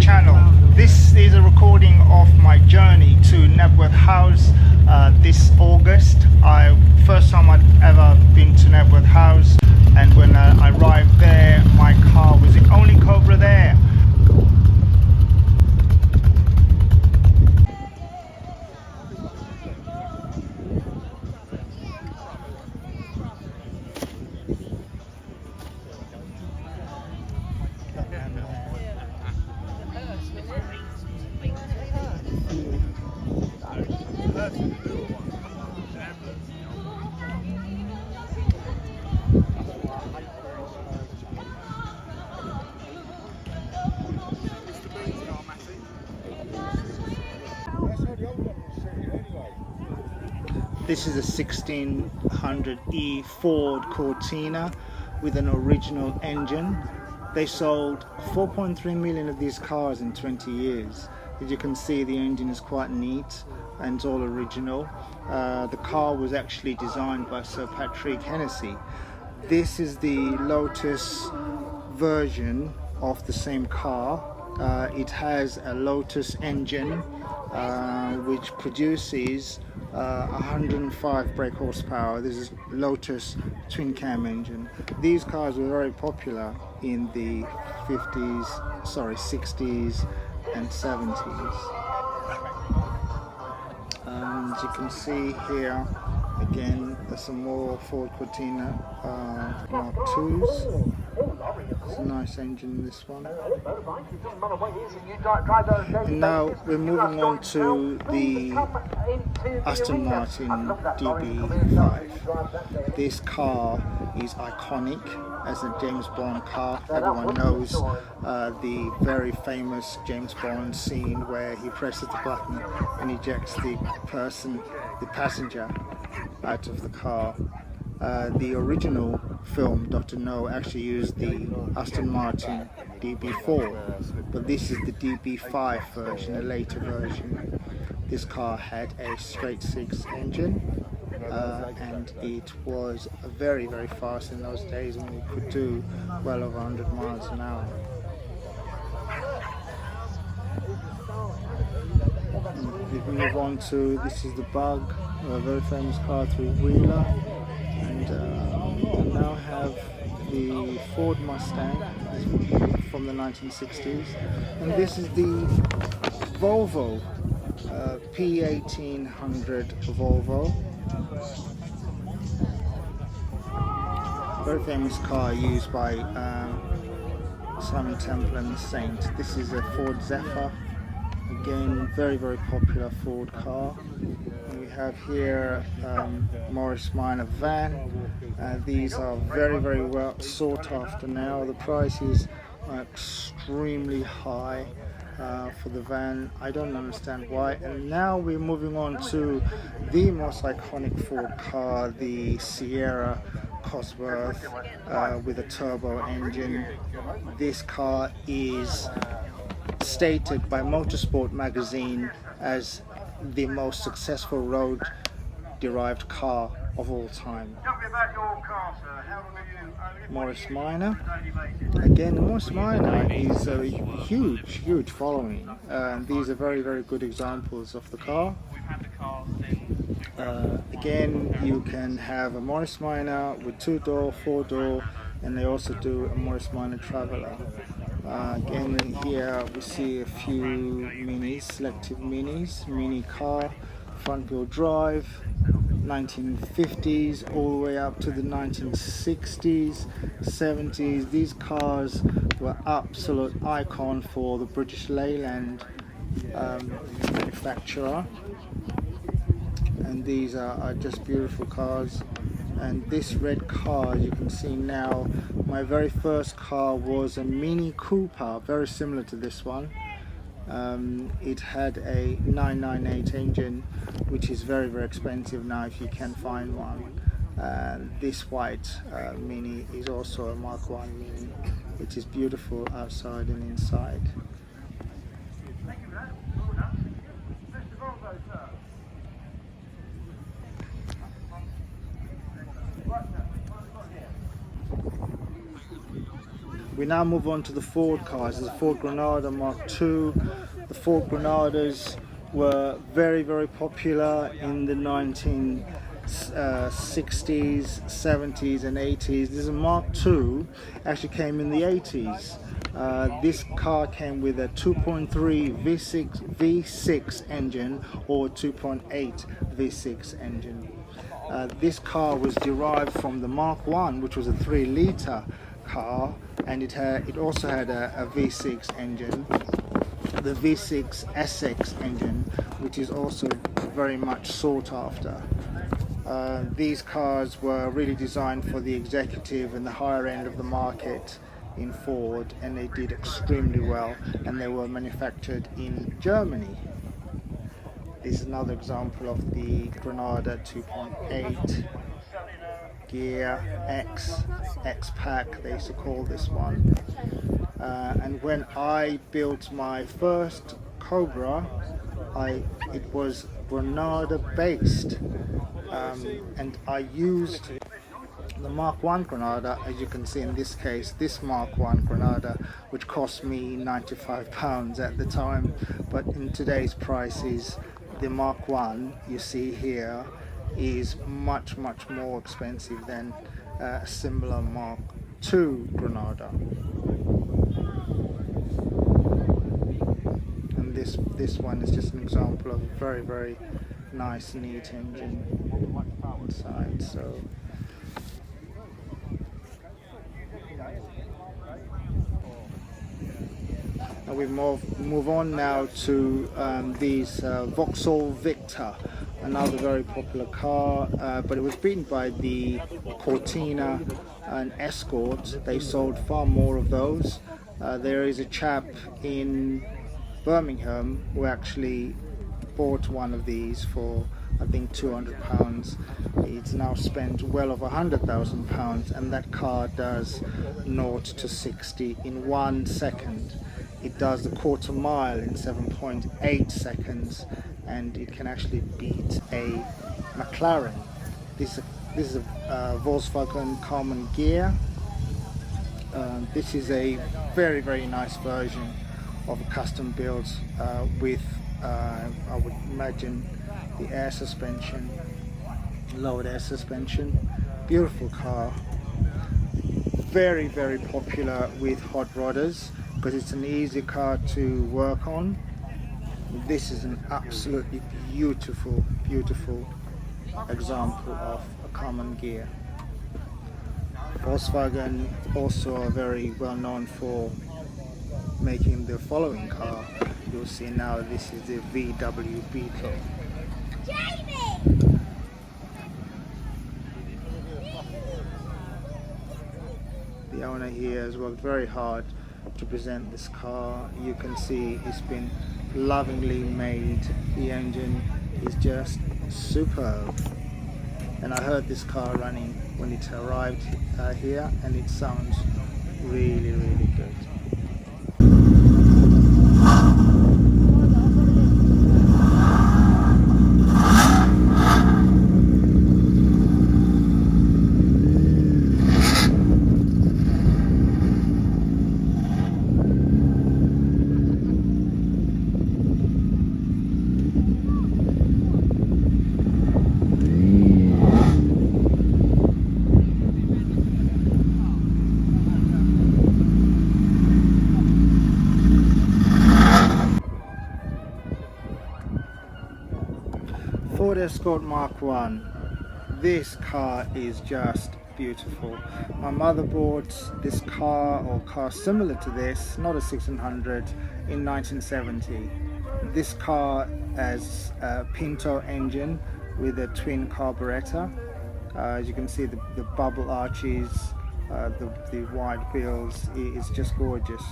channel. This is a recording of my journey to Knabworth House this August. First time I'd ever been to Knabworth House, and when I arrived there, my car was the only Cobra there. This is a 1600E Ford Cortina with an original engine. They sold 4.3 million of these cars in 20 years. As you can see, the engine is quite neat and it's all original. The car was actually designed by Sir Patrick Hennessy. This is the Lotus version of the same car. It has a Lotus engine which produces 105 brake horsepower. This is Lotus twin cam engine. These cars were very popular in the 60s and 70s. As you can see here, again, there's some more Ford Cortina Mark IIs. It's a nice engine, this one. And now we're moving on to the Aston Martin DB5. This car is iconic as a James Bond car. Everyone knows the very famous James Bond scene where he presses the button and ejects the passenger out of the car. The original film, Dr. No, actually used the Aston Martin DB4, but this is the DB5 version, a later version. This car had a straight six engine, and it was very, very fast in those days when it could do well over 100 miles an hour. If we move on to, this is the Bug, a very famous car, three-wheeler, and we now have the Ford Mustang from the 1960s, and this is the Volvo P1800 Volvo. Very famous car used by Simon Temple and the Saint. This is a Ford Zephyr. Again, very, very popular Ford car. And we have here Morris Minor van. These are very, very well sought after now. The prices are extremely high for the van. I don't understand why. And now we're moving on to the most iconic Ford car, the Sierra Cosworth with a turbo engine. This car is stated by Motorsport magazine as the most successful road-derived car of all time. Morris Minor. Again, Morris Minor is a huge following. These are very, very good examples of the car. Again, you can have a Morris Minor with 2-door, 4-door, and they also do a Morris Minor Traveller. Again, here we see a few minis, selective minis, mini car, front wheel drive, 1950s all the way up to the 1960s, 70s. These cars were absolute icon for the British Leyland manufacturer, and these are just beautiful cars. And this red car, you can see now, my very first car was a Mini Cooper, very similar to this one. It had a 998 engine, which is very, very expensive now if you can find one. This white Mini is also a Mark I Mini, which is beautiful outside and inside. We now move on to the Ford cars. There's a Ford Granada Mark II. The Ford Granadas were very, very popular in the 1960s, 70s and 80s. This is a Mark II, actually came in the 80s. This car came with a 2.3 V6 engine or 2.8 V6 engine. This car was derived from the Mark I, which was a 3-litre car, and it also had a V6 engine, the V6 SX engine, which is also very much sought after. These cars were really designed for the executive and the higher end of the market in Ford, and they did extremely well, and they were manufactured in Germany. This is another example of the Granada 2.8 gear X-Pack, they used to call this one. And when I built my first Cobra, it was Granada based, and I used the Mark I Granada, as you can see in this case, this Mark I Granada, which cost me £95 at the time, but in today's prices, the Mark I you see here is much more expensive than a similar Mark II Granada. And this one is just an example of a very nice, neat engine inside. So now we move on now to these Vauxhall Victor, another very popular car, but it was beaten by the Cortina and Escort. They sold far more of those. There is a chap in Birmingham who actually bought one of these for, I think, £200. It's now spent well over £100,000, and that car does 0 to 60 in 1 second. It does the quarter mile in 7.8 seconds, and it can actually beat a McLaren. This is a Volkswagen Common Gear. This is a very nice version of a custom built with I would imagine the air suspension, lowered air suspension. Beautiful car, very popular with hot rodders because it's an easy car to work on. This is an absolutely beautiful example of a common gear. Volkswagen also are very well known for making the following car. You'll see now this is the VW Beetle. The owner here has worked very hard to present this car. You can see it's been lovingly made. The engine is just superb. And I heard this car running when it arrived here, and it sounds really good. Ford Escort Mark I. This car is just beautiful. My mother bought this car, or car similar to this, not a 1600, in 1970. This car has a Pinto engine with a twin carburetor. As you can see, the bubble arches, the wide wheels, it's just gorgeous.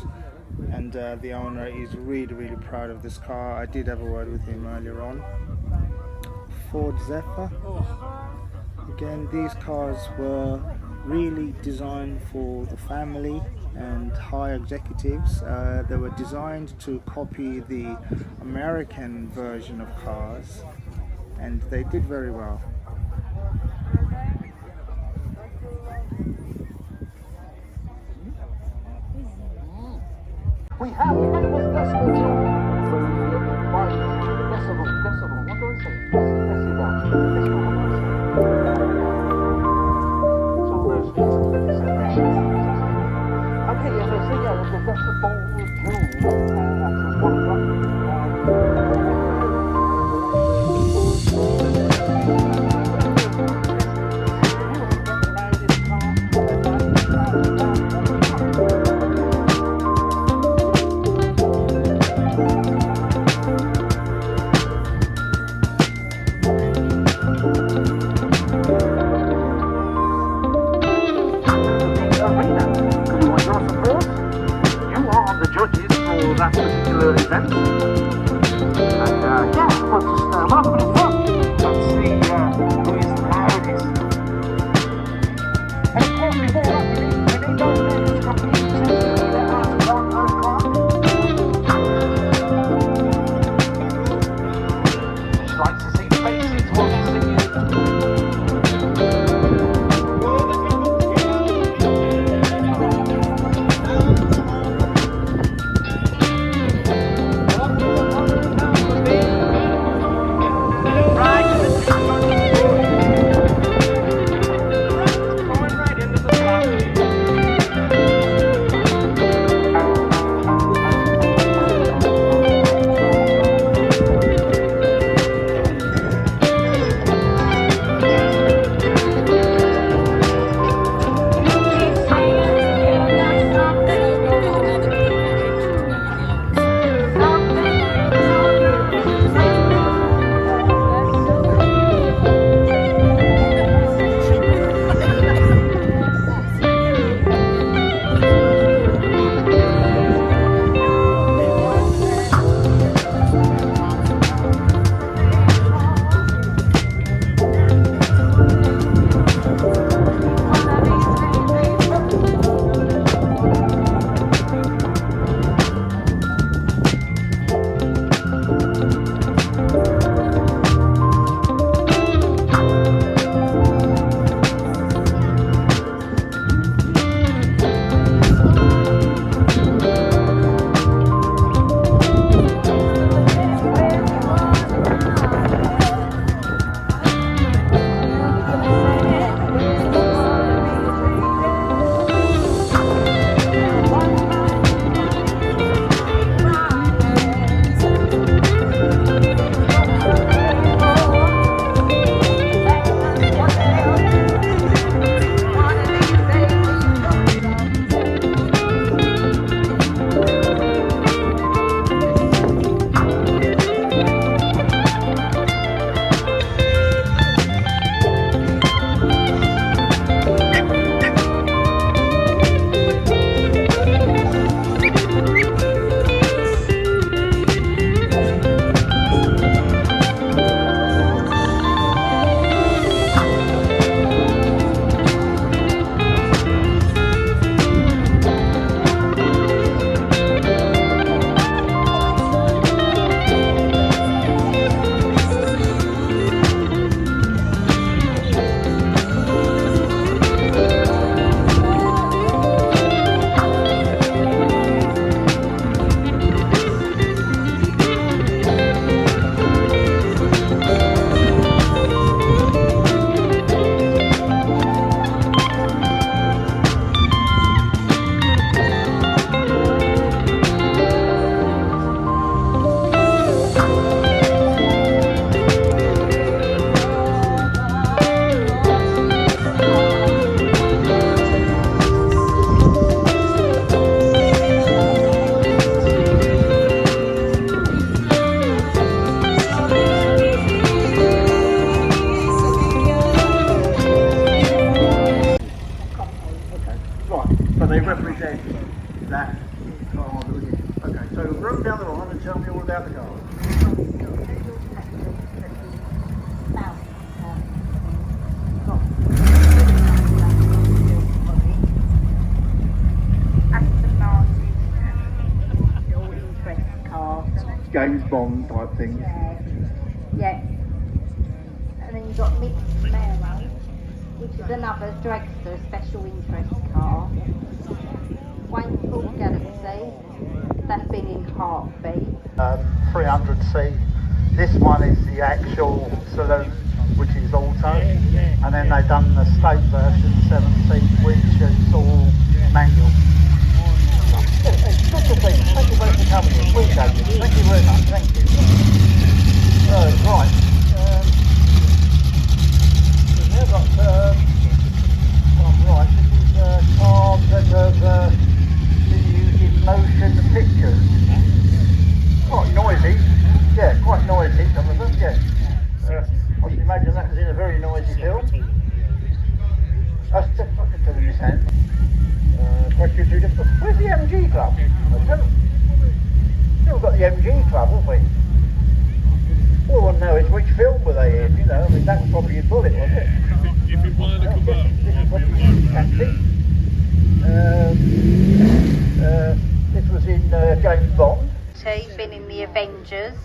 And the owner is really proud of this car. I did have a word with him earlier on. Ford Zephyr. Again, these cars were really designed for the family and high executives. They were designed to copy the American version of cars, and they did very well. We have Knabworth Escort. Right, decibel, what do I say? Decibel. So there's okay, yes, I see, yeah, the decibel jewel at 1 o'clock. That particular event, and yeah, we'll just welcome it up and see who is the loudest. And of course, before that, we need those names from each to at 1 o'clock. Just like to see faces while you're singing. They represent that car that we did. Okay, so run down the line and tell me all about the car. James Bond type thing. Yeah. And then you've got Mixed Marrow, which is another dragster special interest car. Wayne Galaxy, that's 300C. This one is the actual saloon, which is auto, and then they've done the state version 7-seat, which is all manual. It's good to see. Thank you very much for coming. Appreciate it. Thank you very much. Thank you. Right. We've now got. Right. This is cars that have been using motion pictures. Quite noisy. Yeah, quite noisy. Some of them. Yeah. I can imagine that was in a very noisy film. That's just fucking to his hand. Where's the MG Club? Still got the MG Club, haven't we? All I want to know is which film were they in, you know? I mean, that was probably a Bullet, wasn't it? If it wanted to come out, This is probably Taxi. This was in James Bond. He's been in the Avengers.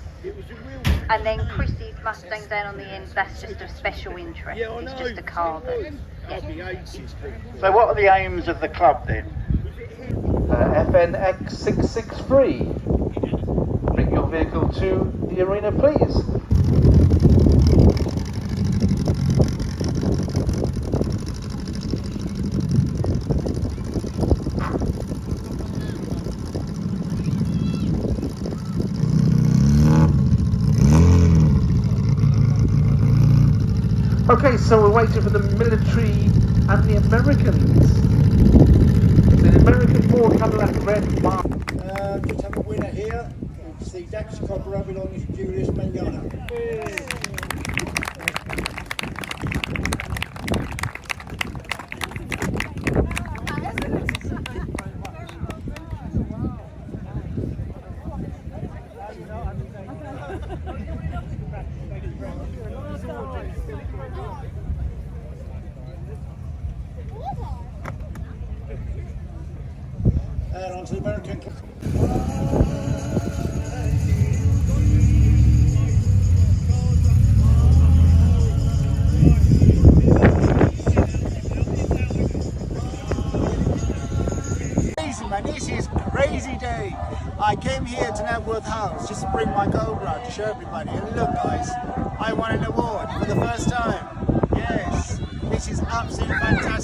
And then Chrissy's Mustang down on the end, that's just of special interest. It's just a car that... So what are the aims of the club then? FNX663. Bring your vehicle to the arena, please. Okay, so we're waiting for the military and the Americans. The American Ford Cadillac Red Mark. Just have a winner here. It's the Dax Cobra belonging to Julius Mangano. And on to the American. Crazy man, this is crazy day. I came here to Knabworth House just to bring my Cobra out to show everybody. And look guys, I won an award for the first time. Yes, this is absolutely fantastic.